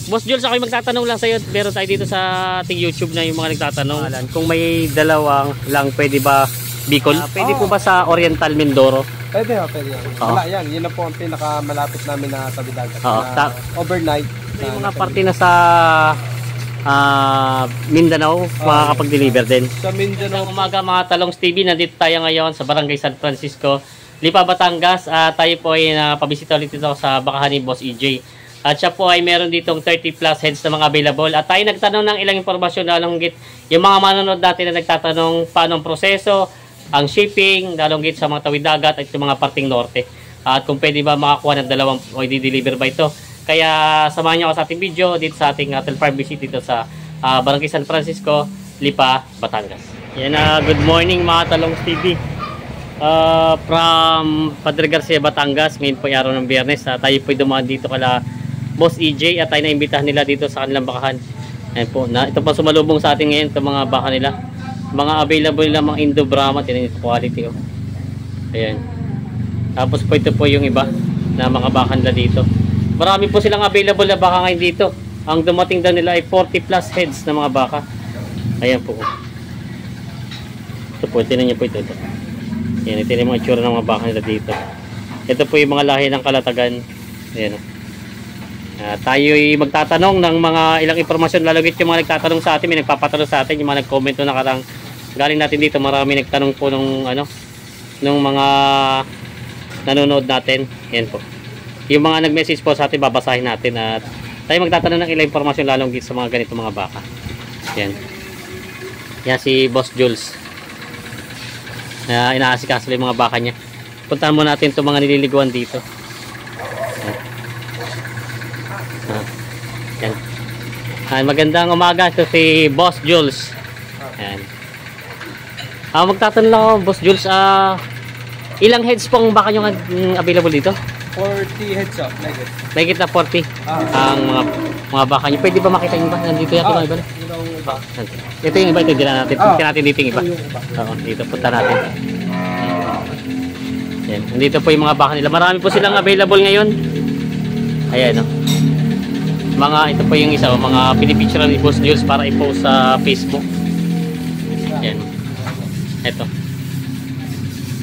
Boss Jules, ako'y magtatanong lang sa'yo. Meron tayo dito sa ating YouTube na yung mga nagtatanong. Kung may dalawang lang, pwede ba Bicol? Pwede po ba sa Oriental Mindoro? Pwede pwede yan. Wala yan. Yun na po ang pinakamalapit namin na tabi dagat. Overnight. May mga parte na sa Mindanao, makakapag-deliver din. Sa Mindanao. Umaga mga Talongs TV, nandito tayo ngayon sa Barangay San Francisco, Lipa, Batangas. Tayo po ay napabisita ulit dito sa bakahan ni Boss EJ. At siya po ay meron ditong 30 plus heads na mga available. At tayo nagtanong ng ilang impormasyon, lalong git yung mga manonood natin na nagtatanong paano ang proseso, ang shipping, lalong git sa mga tawid dagat at yung mga parting norte. At kung pwede ba makakuha ng dalawang o i-deliver ba ito. Kaya samahan niyo ako sa ating video dito sa ating hotel farm visit dito sa Barangay San Francisco, Lipa, Batangas. Yan na, good morning mga Talongs TV. From Padre Garcia, Batangas. Ngayon po ay araw ng Biyernes. Tayo po ay dumaan dito kala Boss EJ at tayo na-imbitahan nila dito sa kanilang bakahan. Ayan po, ito pa sumalubong sa atin ngayon itong mga baka nila. Mga available nila, mga Indo Brahma, tinan ito quality. Oh. Ayan. Tapos po ito po yung iba na mga baka nila dito. Marami po silang available na baka ngayon dito. Ang dumating daw nila ay 40 plus heads na mga baka. Ayan po. Ito po, tinan nyo po ito. Ayan, ito yung mga itsura ng mga baka nila dito. Ito po yung mga lahi ng Kalatagan. Ayan o. Tayo'y magtatanong ng mga ilang impormasyon, lalo git yung mga nagtatanong sa atin, may nagpapatanong sa atin, yung mga nag-comment na nakarang galing natin dito, marami nagtanong po nung nung mga nanonood natin. Yan po. Yung mga nag-message po sa atin, babasahin natin at tayo magtatanong ng ilang impormasyon, lalong git sa mga ganito mga baka. Yan. Yan si Boss Jules. Inaasikaso yung mga baka niya. Puntahan mo natin itong mga nililiguan dito. Yan. Magandang umaga, ito si Boss Jules. Yan. Magtatanong lang ako, Boss Jules, ilang heads pong baka nyo available dito? 40 heads up, like it. Like it na 40 ang mga baka nyo. Pwede ba makita yung iba? Nandito yata yung iba. Ito yung iba, ito din natin. Punta natin dito yung iba. Oo, dito punta natin. Yan. Nandito po yung mga baka nila. Marami po silang available ngayon. Ayan, no. Ito po yung isa, mga pinipicturean ni Boss Jules para i-post sa Facebook. Ayan. Ito.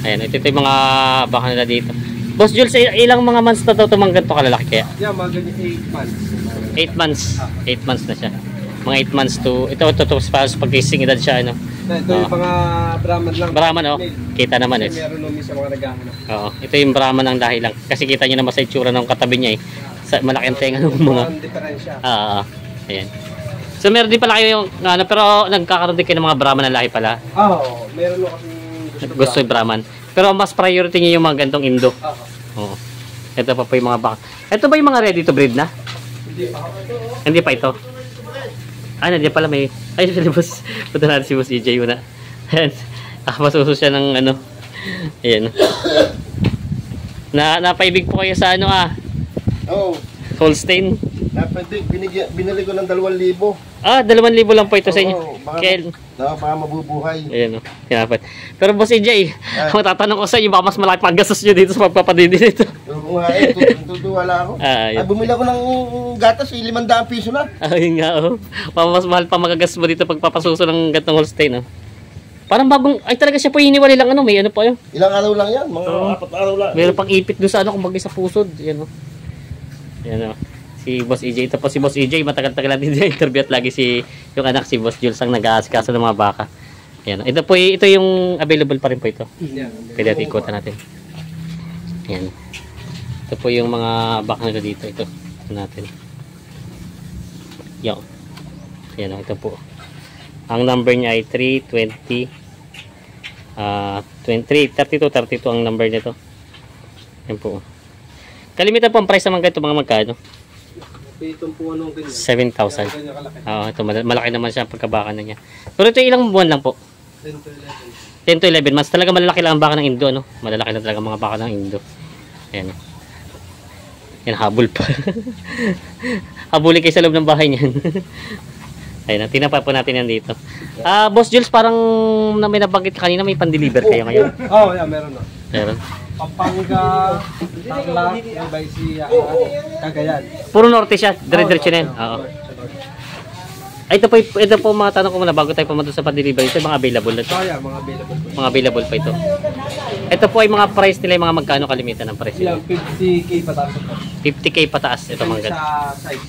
Ayan, ito yung mga baka nila dito. Boss Jules, ilang mga months na ito tumanggan to kalalaki kaya? Yeah, mga ganyan 8 months. 8 months. 8 months na siya. Mga 8 months to, ito para sa pag-ising edad siya, ano? Ito yung mga Brahman lang. Brahman, oh. Kita naman, eh. Meron nung sa mga naghahanap. Oo, ito yung Brahman ang dahil lang. Kasi kita nyo naman sa itsura ng katabi niya, eh. Malaki ang tenga ng mga diferensya. Ayan. So meron din pala kayo yung pero nagkakaroon din kayo ng mga Brahman na lahi pala. Meron mo kasi gusto yung Brahman. Pero mas priority niyo yung mga gantong Indo. Oo. Ito pa yung mga baka. Ito ba yung mga ready to breed na? Hindi pa. Hindi pa ito. Nandiyan pala may si Boss. Punta natin si Boss EJ muna. Ayan. Masuso siya ng Ayan. Napaibig po kayo sa Holstein. Binili ko ng 2,000. 2,000 lang po ito sa inyo. Baka mabubuhay. Ayan o. Pero Boss EJ, matatanong ko sa inyo, baka mas malaki paggastos nyo dito sa pagpapadidi nito. Oo nga tutuwala ako. Bumili ako ng gatas, 500 piso na. Ayun nga o. Mas mahal pa magagastos mo dito pagpapasuso ng gantong Holstein o. Parang bagong, talaga siya po hiniwalay lang may pa yun. Ilang araw lang yan, mga 4 araw lang. Meron pang ipit doon sa kung bagay sa pusod. Ayan o. Ayan o. Si Boss EJ. Ito po si Boss EJ. Matagal-tagal natin interview at lagi yung anak si Boss Jules ang nag-aasikaso ng mga baka. Ayan. Ito yung available pa rin po ito. Pwede natin ikutan natin. Ayan. Ito po yung mga baka nila dito. Ito natin. Yan. Ayan o. Ito po. Ang number niya ay 320 32 ang number nito. Ayan po. Kalimitan po ang price naman ganito mga magkano? 7,000. Ito malaki naman siya ang pagkabaka na niya. Pero ito ilang buwan lang po? 10 to 11 months. Talaga malalaki lang ang baka ng Indo, no? Malalaki na talaga mga baka ng Indo. Ayan. Yan, habol pa. Habulin kayo sa loob ng bahay niyan. Ayun, tinapa po natin yan dito. Boss Jules, parang may nabanggit kanina, may pan-deliver kayo ngayon. Yeah, meron na. Meron. Pampanga, Tarlac, Nueva Ecija, Cagayan. Puro norte siya, dire-diretso na yan. Oo. Ay, ito po mga tanong ko muna bago tayo pumunta sa pa-delivery. Ito mga available na ito. Kaya, mga available po. Mga available pa ito. Ito po ay mga price nila, yung mga magkano kalimitan ng price nila. Yung 50K pataas po. 50K pataas ito mga ganito. Sa size.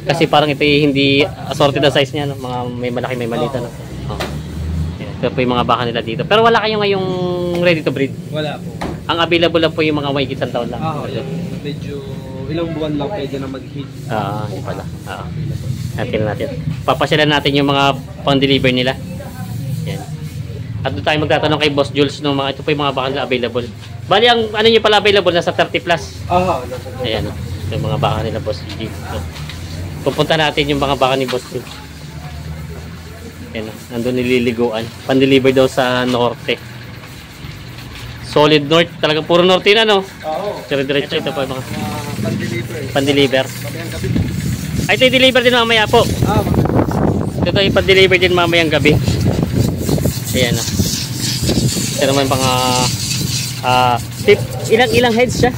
Kasi parang ito hindi assorted na size niya, no? Mga may malaki, may maliit, no? Yan, ito po yung mga baka nila dito. Pero wala kayo ngayong ready to breed. Wala po. Ang available lang po yung mga may isang taon lang. Medyo ilang buwan lang pwede na mag-hit. Hindi pala. Natin. Papasyalan natin yung mga pang-deliver nila. Yan. At doon tayo magtatanong kay Boss Jules no, ito po yung mga baka nila available. Bali, ang ano nyo pala available, nasa 30 plus. Ayan, no? Ito yung mga baka nila Boss Jules. So, pupunta natin yung mga baka ni Boss Jules. Ayan, no? Nandun nililiguan. Pan-deliver daw sa norte. Solid north. Talagang puro norte na, no? Diretso ito po yung mga pan-deliver. Ay, ito i-deliver din mamaya po. Ito i-deliver din mamayang gabi. Ayan, no? Ito naman mga ilang heads siya?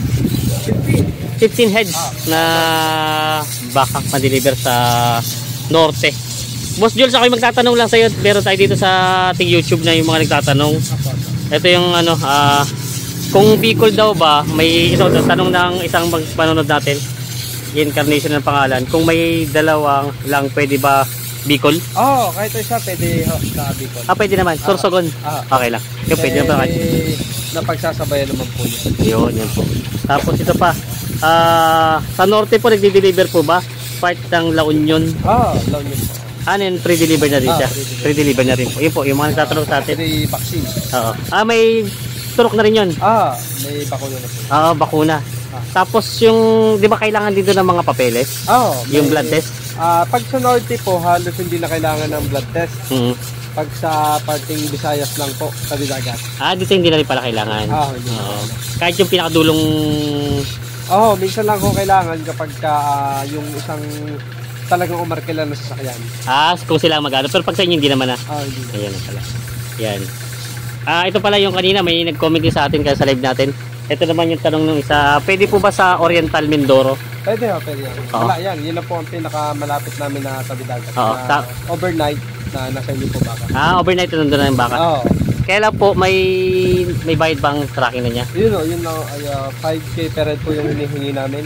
15 heads na baka pa-deliver sa norte. Boss Jules, ako yung magtatanong lang sa'yo. Meron tayo dito sa ating YouTube na yung mga nagtatanong. Ito yung ano, kung Bicol daw ba, may ito tanong ng isang panonood natin. Incarnation ng pangalan. Kung may dalawang lang, pwede ba Bicol? Kahit isa pwede sa Bicol. Pwede naman. Sorsogon. Okay lang. Yung pwede naman. Napagsasabayan naman po yun. Yun po. Tapos ito pa. Sa norte po, nagdi-deliver po ba? Part ng La Union. La Union po. Ano yun? Pre-deliver na rin siya. Pre-deliver na rin po. Yun po, yung mga nagtatanong sa atin. May vaccine. May turok na rin yun. May bakuna na po. Bakuna. Tapos yung, di ba kailangan dito ng mga papeles? Yung blood test? Pag sa norte po, halos hindi na kailangan ng blood test. Pag sa parting Visayas lang po, sa Dagat. Dito hindi na rin pala kailangan. Hindi kahit yung pinakadulong... minsan lang kung kailangan kapag yung isang talagang umarkila na sasakyan. Kung sila mag-ano. Pero pag sa inyo, hindi naman na. Hindi. Ayan pala. Yan. Ito pala yung kanina, may nag-comment din sa atin kaya sa live natin. Ito naman yung tanong ng isa, pwede po ba sa Oriental Mindoro? Pwede yan. Wala yan. Yun na po ang pinakamalapit namin na tabi dagat. Overnight na nasa inyo po baka. Overnight na nandun na yung baka. Kailan po may bayad bang tracking na niya? Yun na, 5K per head po yung hinihingi namin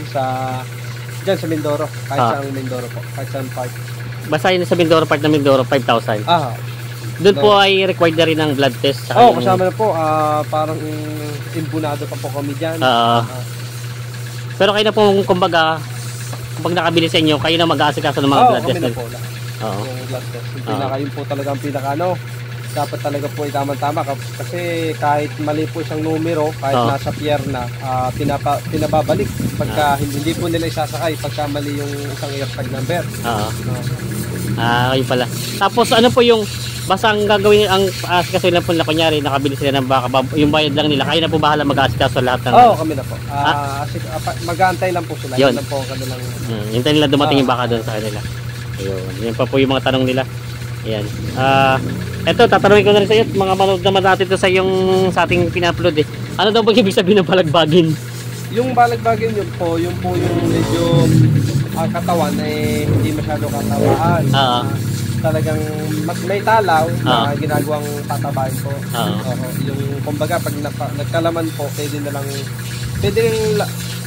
dyan sa Mindoro. Kahit saan Mindoro po. Kahit saan part. Basta yun sa Mindoro part na Mindoro, 5,000. Doon po ay required na rin ng blood test. Kasama na po. Parang imbunado pa po kami dyan. Pero kayo na po, kumbaga, kapag nakabili sa inyo, kayo na mag-aasikaso ng mga blood test. Kami na po lang. Yung blood test. Yun po talaga ang pinaka dapat talaga po tama-tama kasi kahit mali po isang numero, kahit nasa pierna, pinababalik pagka hindi po nila isasakay pagka mali yung isang airtag number. Kayo pala. Tapos ano po yung basta ang gagawin kasi lang po na kunyari nakabili sila ng baka, yung bayad lang nila, kayo na po bahala mag-aasikaso lahat ng... kami na po. Mag-aantay lang po sila. Yun lang po kanilang... Hintayin nila dumating yung baka doon sa kanila. Ayun. Yan pa po yung mga tanong nila. Ayan. Eto, tatanungin ko na rin sa iyo. Mga manood naman natin ito sa ating pina-upload eh. Ano daw ba ibig sabihin ng balagbagin? Yung balagbagin yun po yung medyo katawan hindi masyado katawaan. Talagang may talaw na ginagawang tatabain po. Yung kumbaga pag nagkalaman po, pwede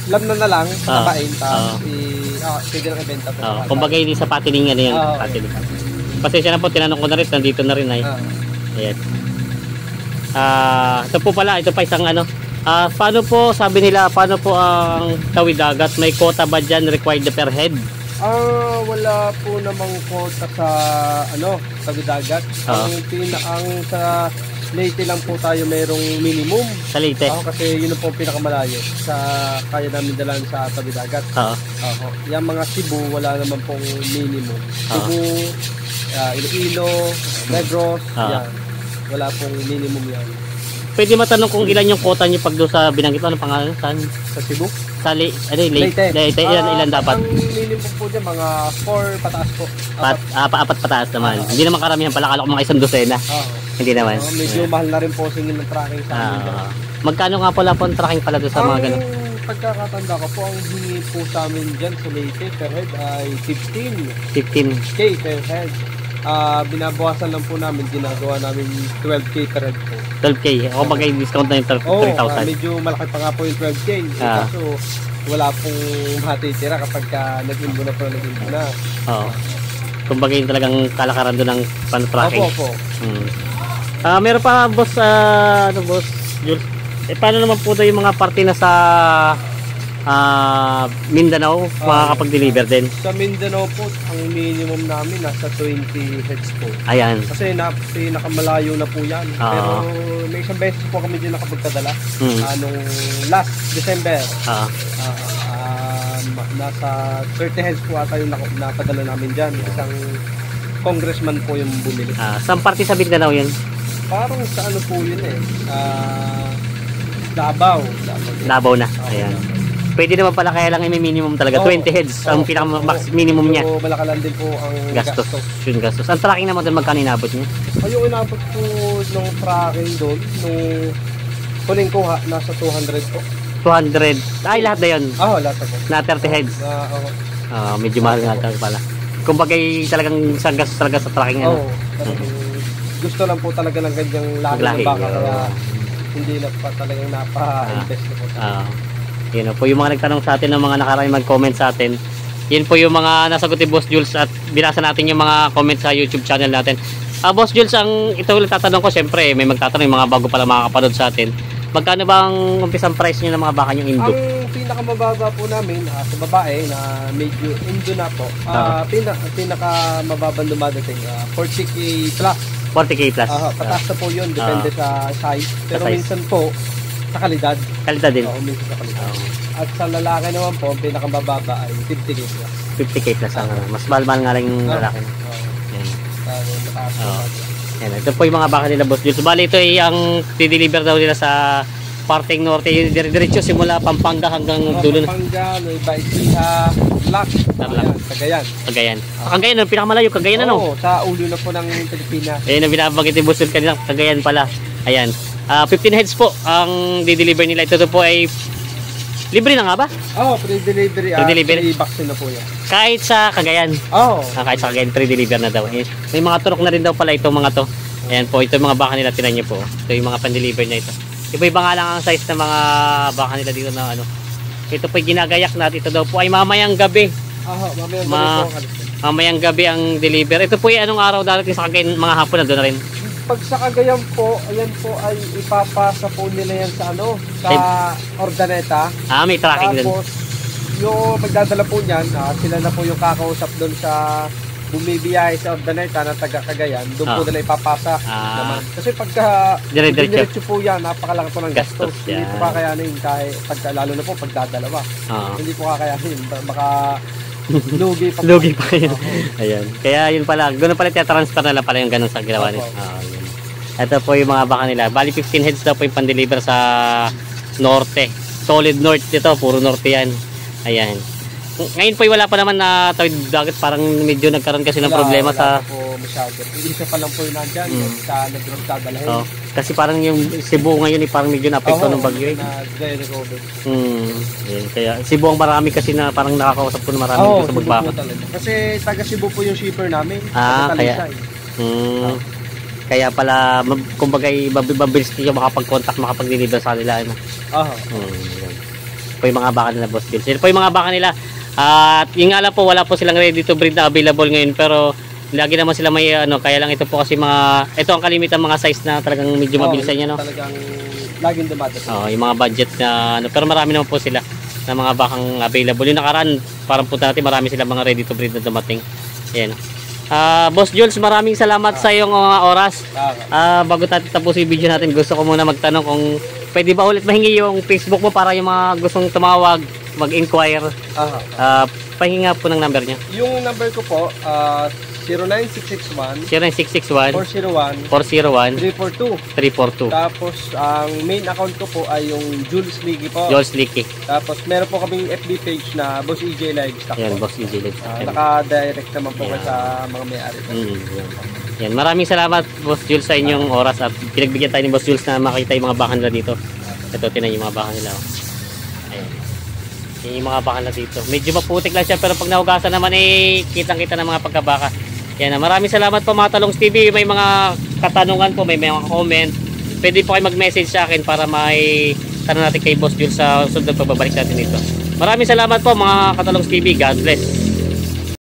lamnan na lang, tabain, pwede lang ibenta po. Kumbaga hindi sa patilingan na yan. Pasensya na po, tinanong ko na rin, nandito na rin ay. Ayan. Ito po pala, ito pa isang paano po, sabi nila, paano po ang tawid dagat? May quota ba dyan required per head? Wala po namang quota sa tawid dagat. Ang sa Leyte lang po tayo mayroong minimum. Sa Leyte? Kasi yun po ang pinakamalayo sa kaya namin dalan sa tawid dagat. Yung mga Cebu, wala naman pong minimum. Cebu, Iloilo, Negros, yan. Wala pong minimum yan. Pwede matanong kung ilan yung quota nyo pag doon sa binanggit mo, anong pangalan? Sa Cebu? Sa Leyte. Ilan dapat? Ang minimum po dyan, mga 4 pataas po. 4 pataas naman. Hindi naman karamihan pala, kala ko mga 1 dosena. Hindi naman. Medyo mahal na rin po singil ng tracking sa amin. Magkano nga pala po ang tracking pala doon sa mga ganun? Pagkakatanda ko po, ang hingi po sa amin dyan sa Leyte per head ay 15K per head. Binabawasan lang po namin, ginagawa namin 12K per head po. 12K? Ako magay-discount na yung 3,000. Medyo malaki pa nga po yung 12K. Kaso wala pong matitira kapag nag-imbo na po na. Oo. Kumbaga yung talagang kalakaran doon ng pan-tracking. Opo. Meron pa boss, boss Jules? Paano naman po yung mga parte na sa Mindanao makakapag-deliver din? Sa Mindanao po, ang minimum namin nasa 20 heads po. Ayan. Kasi nakamalayo na po yan. Pero may isang beses po kami din nakapagpadala. Nung last December. Nasa 30 heads po ata yung napadala namin dyan. Isang congressman po yung bumili. Saan parte sa Mindanao yun? Parang sa ano po yun Davao na. Ayan. Pwede naman pala, kaya lang may minimum talaga. 20 heads ang pinaka-max minimum niya. So, malakalan din po ang gastos. Yung gastos. Ang tracking naman doon, magkano inabot niya? Yung inabot po ng tracking doon, nung huling kuha, nasa 200 po. 200? Ay, lahat na yun? Lahat na po. Na 30 heads? Medyo mahal nga pala. Kumbaga talagang isang gastos talaga sa tracking. Gusto lang po talaga ng ganyang lahi ng baka, kaya hindi na pa talagang napa-invest na po. Yun po yung mga nagtanong sa atin ng mga nakarami mag-comment sa atin. Yun po yung mga nasagot ni Boss Jules at binasa natin yung mga comment sa YouTube channel natin. Boss Jules, ito ulit tatanong ko, siyempre may magtatanong yung mga bago pala makakapanood sa atin. Magkano ba ang umpisang price nyo ng mga baka nyo Indo? Ang pinakamababa po namin sa babae na medyo Indo na po, pinakamababang dumadating 40K plus. 40K plus? Pataas na po yun, depende sa size. Pero minsan po, sa kalidad. Kalidad din? Minsan sa kalidad. At sa lalaki naman po, ang pinakamababa ay 50K plus. 50K plus ang mas mahal nga lang yung lalaki. Yan. Ito po yung mga baka nila Boss Jules. Bali ito ay ang dideliver daw nila sa parteng norte, yung diretso simula Pampanga hanggang dulo na. Pampanga, Nueva Ecija, Cagayan. Cagayan, ang pinakamalayo, Cagayan ano? Sa ulo na po ng Pilipinas. Ayun ang binabanggit ni Boss Jules kanina, Cagayan pala. Ayan. 15 heads po ang di-deliver nila. Ito po ay libre na nga ba? Pre-delivery. Pre-vaccine na po yan. Kahit sa Cagayan? Kahit sa Cagayan, pre-deliver na daw. May mga turok na rin daw pala itong mga to. Ayan po, ito yung mga baka nila, tinan nyo po. Ito yung mga pan-deliver na ito. Iba-iba nga lang ang size ng mga baka nila dito na ano. Ito po yung ginagayak natin. Ito daw po ay mamayang gabi. Mamayang gabi ang deliver. Ito po yung anong araw darating sa Cagayan, mga hapon na doon na rin. Pag sa Cagayan po, ayan po ay ipapasa po nila yan sa Ordaneta. May tracking din. Tapos, yung magdadala po niyan, sila na po yung kakausap doon sa bumibiyahe sa Ordaneta na taga Cagayan. Doon po nila ipapasa naman. Kasi pagka diretso po yan, napakalaki po ng gastos. Hindi po kakayanin kahit lalo na po pagdadalawa. Hindi po kakayanin. Baka lugi pa yun. Ayan. Kaya yun pala, ganoon pala transfer na lang pala yung ganun sa ginawa nila. Ito po yung mga baka nila. Bali 15 heads daw po yung pan-deliver sa norte. Solid north dito, puro norte yan. Ayan. Ngayon po wala pa naman na tawid dagat, parang medyo nagkaroon kasi ng problema sa isa pa lang po yun nandyan sa nagdadalahin. Kasi parang yung Cebu ngayon parang medyo na-apekto ng bagyo. Kaya Cebu ang marami kasi na parang nakakausap ko na marami sa magbaka. Kasi taga Cebu po yung shipper namin. Kaya pala kumbaga mabilis kayo makapag-contact, makapag-deliver sa kanila. Po yung mga baka nila Boss Jules. Po yung mga baka nila. At yung nga lang po, wala po silang ready to breed na available ngayon, pero lagi naman sila may kaya lang ito po kasi ito ang kalimitan mga size na talagang medyo mabilis sa inyo, no? Talagang laging dumadating. Yung mga budget na pero marami naman po sila na mga bakang available. Yung nakaraan, parang po natin marami silang mga ready to breed na dumating. Ayan. Boss Jules, maraming salamat sa iyong oras. Bago natin tapusin yung video natin, gusto ko muna magtanong kung pwede ba ulit mahingi yung Facebook mo para yung mga gustong tumawag, mag-inquire. Pahinga po ng number niya. Yung number ko po, 09661 401 342. Tapos ang main account ko po ay yung Jules Licky po. Jules Licky. Tapos meron po kaming FB page na Boss EJ Livestock. Yan, Boss EJ Livestock. Naka-direct naman po sa mga may-ari. Yan, maraming salamat Boss Jules sa inyong oras at pinagbigyan tayo ni Boss Jules na makita yung mga baka nila dito. Ito, tinan yung mga baka nila. Oh. Ayan. Yan yung mga baka nila dito. Medyo maputik lang siya pero pag nahugasan naman kitang-kita ng mga pagkabaka. Yan, maraming salamat po mga Talongs TV. May mga katanungan po, may mga comment. Pwede po kayo mag-message sa akin para may tanong natin kay Boss Jules sa susunod na pagbabalik natin dito. Maraming salamat po mga Katalongs TV. God bless.